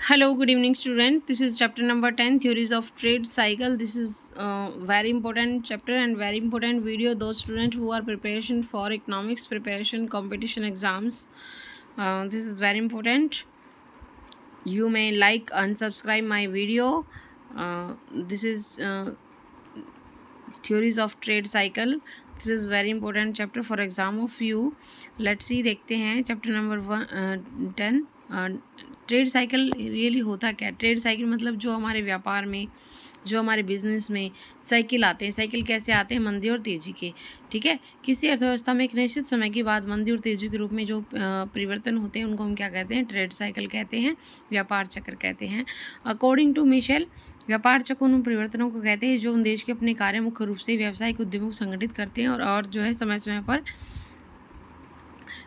Hello, good evening, student. This is chapter number 10, Theories of Trade Cycle. This is very important chapter and very important video. Those students who are preparation for economics preparation competition exams, this is very important. You may like and subscribe my video. This is Theories of Trade Cycle. This is very important chapter for exam of you. Let's see, देखते हैं chapter number 10. Trade cycle really होता क्या? Trade cycle मतलब जो हमारे व्यापार में, जो हमारे बिजनेस में साइकिल आते हैं। साइकिल कैसे आते हैं? मंदी और तेजी के। ठीक है, किसी अर्थव्यवस्था में एक निश्चित समय के बाद मंदी और तेजी के रूप में जो परिवर्तन होते हैं उनको हम क्या कहते हैं? ट्रेड साइकिल कहते हैं, व्यापार चक्र कहते हैं। अकॉर्डिंग टू मिशेल, व्यापार चक्र उन परिवर्तनों को कहते हैं जो उन देश के अपने कार्य मुख्य रूप से व्यावसायिक उद्यमों को संगठित करते हैं और जो है समय समय पर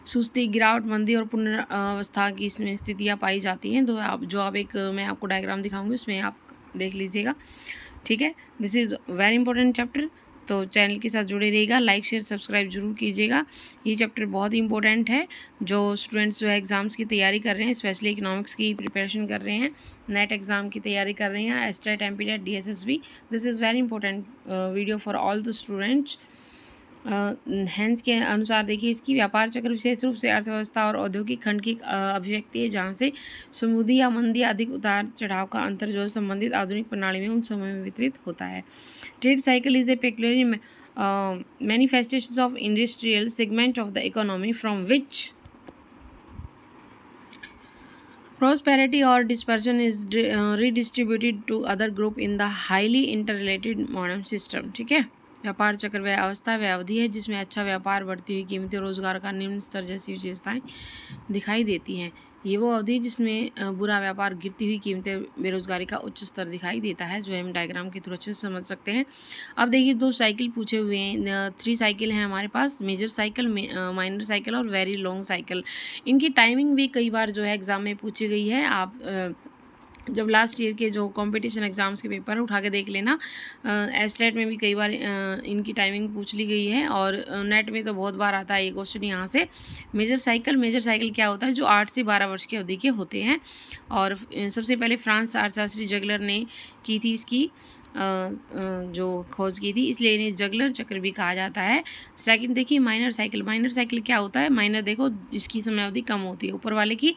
सुस्ती, गिरावट, मंदी और पुनर्वस्था की इसमें स्थितियाँ पाई जाती हैं। तो मैं आपको डायग्राम दिखाऊंगी, उसमें आप देख लीजिएगा। ठीक है, this is very important chapter. तो चैनल के साथ जुड़े रहिएगा, लाइक शेयर सब्सक्राइब जरूर कीजिएगा। ये चैप्टर बहुत ही इंपॉर्टेंट है। जो स्टूडेंट्स जो है एग्ज़ाम्स की तैयारी कर रहे हैं, स्पेशली इकोनॉमिक्स की प्रिपरेशन कर रहे हैं, नेट एग्ज़ाम की तैयारी कर रहे हैं, STET, MPTET, DSSB, this is very important video for all the students. हैंस के अनुसार देखिए, इसकी व्यापार चक्र विशेष रूप से अर्थव्यवस्था और औद्योगिक खंड की अभिव्यक्ति है, जहाँ से समृद्धि या मंदी अधिक उतार चढ़ाव का अंतर जो संबंधित आधुनिक प्रणाली में उन समय में वितरित होता है। Trade cycle is a peculiar manifestation of industrial segment of the economy from which prosperity or dispersion is redistributed to other group in the highly interrelated modern system। ठीक है, व्यापार चक्र वह अवस्था, वह अवधि है जिसमें अच्छा व्यापार, बढ़ती हुई कीमतें, रोजगार का निम्न स्तर जैसी विशेषताएं दिखाई देती हैं। ये वो अवधि जिसमें बुरा व्यापार, गिरती हुई कीमतें, बेरोजगारी का उच्च स्तर दिखाई देता है, जो हम डायग्राम के थ्रू अच्छे से समझ सकते हैं। अब देखिए, दो साइकिल पूछे हुए हैं, 3 साइकिल हैं हमारे पास, मेजर साइकिल, माइनर साइकिल और वेरी लॉन्ग साइकिल। इनकी टाइमिंग भी कई बार जो है एग्जाम में पूछी गई है। आप जब लास्ट ईयर के जो कंपटीशन एग्ज़ाम्स के पेपर उठा के देख लेना, एस्टेट में भी कई बार इनकी टाइमिंग पूछ ली गई है और नेट में तो बहुत बार आता है ये क्वेश्चन यहाँ से। मेजर साइकिल क्या होता है? जो 8 से 12 वर्ष की अवधि के होते हैं। और सबसे पहले फ्रांस अर्थशास्त्री जगलर ने की थी इसकी जो खोज की थी, इसलिए इन्हें जगलर चक्र भी कहा जाता है। सेकंड देखिए, माइनर साइकिल क्या होता है? माइनर देखो, इसकी समय अवधि कम होती है। ऊपर वाले की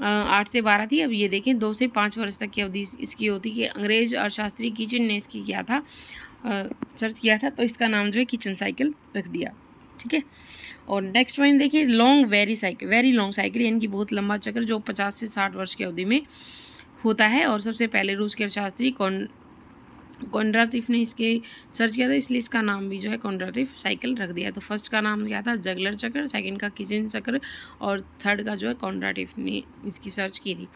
8 से 12 थी, अब ये देखें 2 से 5 वर्ष तक की अवधि इसकी होती है। अंग्रेज अर्थशास्त्री किचन ने इसकी किया था, सर्च किया था, तो इसका नाम जो है किचन साइकिल रख दिया। ठीक है, और नेक्स्ट पॉइंट देखिए, वेरी लॉन्ग साइकिल, यानी कि बहुत लंबा चक्र जो 50 से 60 वर्ष की अवधि में होता है। और सबसे पहले रूस के अर्थशास्त्री कॉन्ड्राटिफ ने इसके सर्च किया था, इसलिए इसका नाम भी जो है कॉन्ड्राटिफ साइकिल रख दिया। तो फर्स्ट का नाम क्या था? जगलर चक्र, सेकंड का किचन चक्र और थर्ड का जो है कॉन्ड्राटिफ ने इसकी सर्च की थी।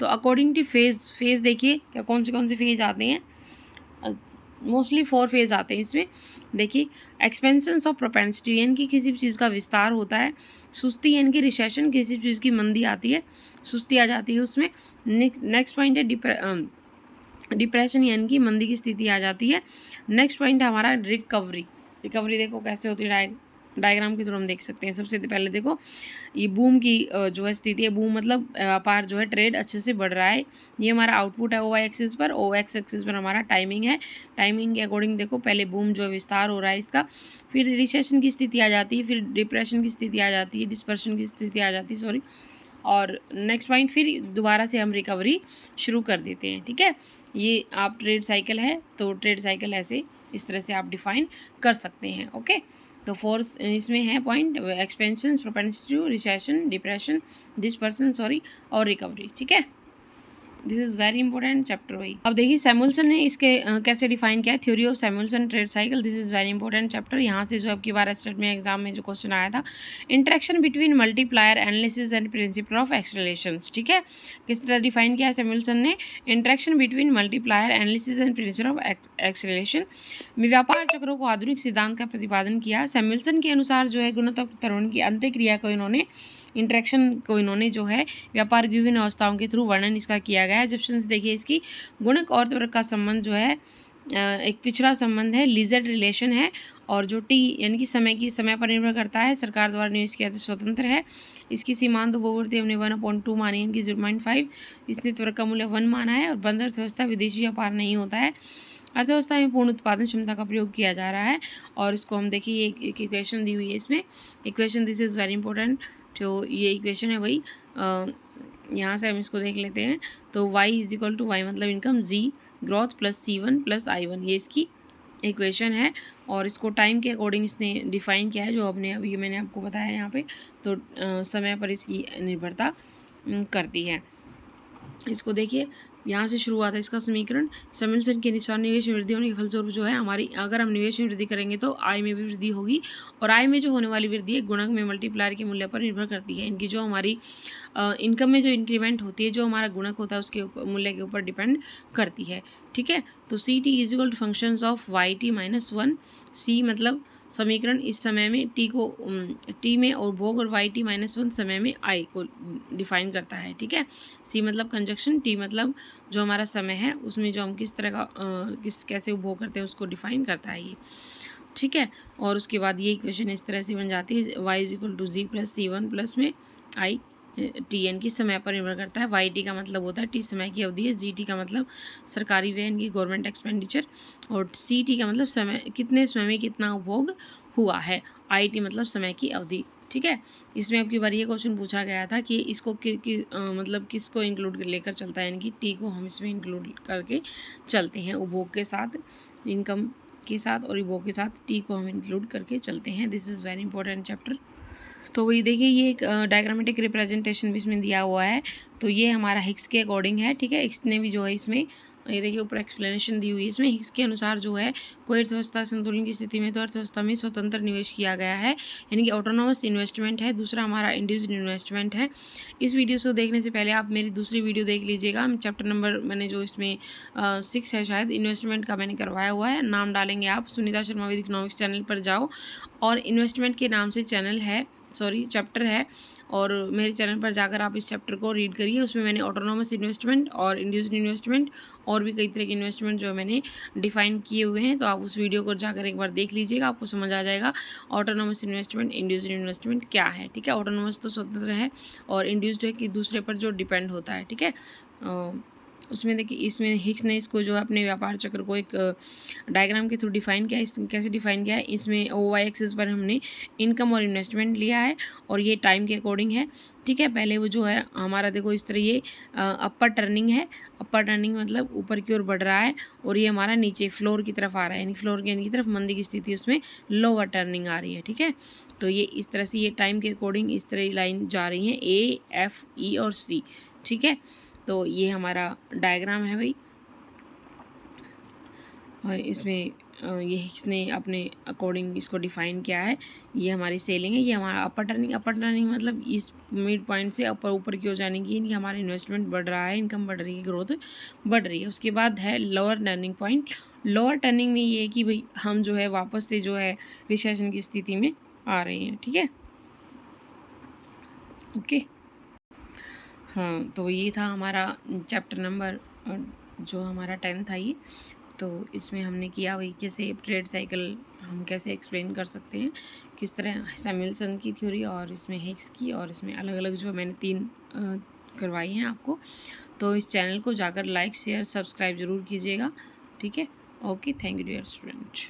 तो अकॉर्डिंग टू फेज देखिए, क्या कौन से फेज आते हैं? मोस्टली 4 फेज आते हैं इसमें। देखिए, एक्सपेंशन ऑफ प्रोपेंसिटी, यानी कि किसी भी चीज़ का विस्तार होता है। सुस्ती, यानी कि रिसेशन, किसी चीज़ की मंदी आती है, सुस्ती आ जाती है उसमें। नेक्स्ट पॉइंट है डिप्रेशन, यानी कि मंदी की स्थिति आ जाती है। नेक्स्ट पॉइंट है हमारा रिकवरी देखो कैसे होती है, डायग्राम के थ्रू हम देख सकते हैं। सबसे पहले देखो, ये बूम की जो है स्थिति है। बूम मतलब व्यापार जो है, ट्रेड अच्छे से बढ़ रहा है। ये हमारा आउटपुट है OY एक्सिस पर, OX एक्सिस पर हमारा टाइमिंग है। टाइमिंग के अकॉर्डिंग देखो, पहले बूम जो है विस्तार हो रहा है इसका, फिर रिसेशन की स्थिति आ जाती है, फिर डिप्रेशन की स्थिति आ जाती है, डिस्पर्शन की स्थिति आ जाती है, सॉरी। और नेक्स्ट पॉइंट, फिर दोबारा से हम रिकवरी शुरू कर देते हैं। ठीक है, ये आप ट्रेड साइकिल है, तो ट्रेड साइकिल ऐसे इस तरह से आप डिफाइन कर सकते हैं। ओके, तो 4 इसमें है point, expansion, propensity, recession, depression, dispersion, sorry, और रिकवरी। ठीक है, this is very important chapter वही। अब देखिए, सैमुअल्सन ने इसके कैसे डिफाइन किया है, theory of Samuelson trade cycle. This is very important chapter. यहाँ से जो आपकी बार एस्टेट में एग्जाम में जो क्वेश्चन आया था, interaction between multiplier analysis and principle of accelerations. ठीक है, किस तरह डिफाइन किया है सैमुअल्सन ने? Interaction between multiplier analysis and principle of acceleration में व्यापार चक्रों को आधुनिक सिद्धांत का प्रतिपादन किया। सैमुअल्सन के अनुसार जो है गुणोत्तर त्वरण की अंत्यक्रिया को इन्होंने, इंटरेक्शन को इन्होंने जो है व्यापार की विभिन्न अवस्थाओं के थ्रू वर्णन इसका किया गया है। जब देखिए, इसकी गुणक और त्वरक का संबंध जो है एक पिछड़ा संबंध है, लीजर्ड रिलेशन है, और जो टी यानी कि समय पर निर्भर करता है, सरकार द्वारा निवेश किया स्वतंत्र है। इसकी सीमांत उपभोक्ता हमने 1/2 मानी है, इनकी 0.5। इसने त्वरक का मूल्य 1 माना है, और बंद अर्थव्यवस्था विदेशी व्यापार नहीं होता है। अर्थव्यवस्था में पूर्ण उत्पादन क्षमता का प्रयोग किया जा रहा है। और इसको हम देखिए, एक इक्वेशन दी हुई है इसमें, equation this is very important. जो ये इक्वेशन है वही यहाँ से हम इसको देख लेते हैं। तो y = y मतलब income g growth plus C1 plus I1, ये इसकी इक्वेशन है। और इसको टाइम के अकॉर्डिंग इसने डिफाइन किया है, जो अपने अभी मैंने आपको बताया यहाँ पे। तो समय पर इसकी निर्भरता करती है। इसको देखिए, यहाँ से शुरू हुआ था इसका समीकरण। सम्मिलन के अनुसार निवेश में वृद्धि होने के फलस्वरूप जो है हमारी, अगर हम निवेश में वृद्धि करेंगे तो आय में भी वृद्धि होगी, और आय में जो होने वाली वृद्धि है गुणक में मल्टीप्लायर के मूल्य पर निर्भर करती है। इनकी जो हमारी इनकम में जो इंक्रीमेंट होती है, जो हमारा गुणक होता है उसके मूल्य के ऊपर डिपेंड करती है। ठीक है, तो CT = functions of YT - 1। C मतलब समीकरण इस समय में टी में और भोग, और YT - 1 समय में I को डिफाइन करता है। ठीक है, C मतलब कंजक्शन, T मतलब जो हमारा समय है उसमें जो हम किस तरह का कैसे उपभोग करते हैं उसको डिफाइन करता है ये। ठीक है, और उसके बाद ये इक्वेशन इस तरह से बन जाती है, y = g + C1 प्लस में I TN की समय पर निर्भर करता है। YT का मतलब होता है टी समय की अवधि है, GT का मतलब सरकारी व्यय यानी कि गवर्नमेंट एक्सपेंडिचर, और CT का मतलब समय, कितने समय में कितना उपभोग हुआ है। IT मतलब समय की अवधि। ठीक है, इसमें अब की बार ये क्वेश्चन पूछा गया था कि इसको मतलब किसको इंक्लूड लेकर चलता है, यानी कि टी को हम इसमें इंक्लूड करके चलते हैं, उपभोग के साथ, इनकम के साथ और उपभोग के साथ टी को हम इंक्लूड करके चलते हैं। This is very important chapter. तो वही देखिए, ये एक डायग्रामेटिक रिप्रेजेंटेशन भी इसमें दिया हुआ है। तो ये हमारा हिक्स के अकॉर्डिंग है। ठीक है, हिक्स ने भी जो है इसमें, ये देखिए ऊपर एक्सप्लेनेशन दी हुई है इसमें। हिक्स के अनुसार जो है, कोई अर्थव्यवस्था संतुलन की स्थिति में तो अर्थव्यवस्था में स्वतंत्र निवेश किया गया है, यानी कि ऑटोनोमस इन्वेस्टमेंट है। दूसरा हमारा इंड्यूस्ड इन्वेस्टमेंट है। इस वीडियो को देखने से पहले आप मेरी दूसरी वीडियो देख लीजिएगा। चैप्टर नंबर मैंने जो इसमें 6 है शायद, इन्वेस्टमेंट का मैंने करवाया हुआ है। नाम डालेंगे आप Sunita Sharma with economics channel पर जाओ, और इन्वेस्टमेंट के नाम से चैप्टर है, और मेरे चैनल पर जाकर आप इस चैप्टर को रीड करिए। उसमें मैंने ऑटोनोमस इन्वेस्टमेंट और इंड्यूस्ड इन्वेस्टमेंट और भी कई तरह के इन्वेस्टमेंट जो मैंने डिफाइन किए हुए हैं। तो आप उस वीडियो को जाकर एक बार देख लीजिएगा, आपको समझ आ जाएगा ऑटोनोमस इन्वेस्टमेंट, इंड्यूस्ड इन्वेस्टमेंट क्या है। ठीक है, ऑटोनोमस तो स्वतंत्र है, और इंड्यूस्ड है कि दूसरे पर जो डिपेंड होता है। ठीक है, उसमें देखिए, इसमें हिक्स ने इसको जो है अपने व्यापार चक्र को एक डायग्राम के थ्रू डिफाइन किया है। कैसे डिफाइन किया है, इसमें OY एक्सिस पर हमने इनकम और इन्वेस्टमेंट लिया है, और ये टाइम के अकॉर्डिंग है। ठीक है, पहले वो जो है हमारा देखो इस तरह ये अपर टर्निंग है। अपर टर्निंग मतलब ऊपर की ओर बढ़ रहा है, और ये हमारा नीचे फ्लोर की तरफ आ रहा है, यानी फ्लोर की तरफ मंदी की स्थिति, उसमें लोअर टर्निंग आ रही है। ठीक है, तो ये इस तरह से ये टाइम के अकॉर्डिंग इस तरह लाइन जा रही है, A, F, E और C। ठीक है, तो ये हमारा डायग्राम है भाई, और इसमें ये हिक्स ने अपने अकॉर्डिंग इसको डिफाइन किया है। ये हमारी सेलिंग है, ये हमारा अपर टर्निंग मतलब इस मिड पॉइंट से ऊपर की ओर जाने की, यानी हमारा इन्वेस्टमेंट बढ़ रहा है, इनकम बढ़ रही है, ग्रोथ बढ़ रही है। उसके बाद है lower turning point. Lower turning में ये है कि भाई हम जो है वापस से जो है रिसेशन की स्थिति में आ रहे हैं। ठीक है, ओके। हाँ, तो ये था हमारा चैप्टर नंबर जो हमारा 10 था ये। तो इसमें हमने किया वही, कैसे ट्रेड साइकिल हम कैसे एक्सप्लेन कर सकते हैं, किस तरह सैमुअल्सन की थ्योरी, और इसमें हिक्स की, और इसमें अलग अलग जो मैंने 3 करवाई हैं आपको। तो इस चैनल को जाकर लाइक शेयर सब्सक्राइब ज़रूर कीजिएगा। ठीक है, okay, thank you dear student.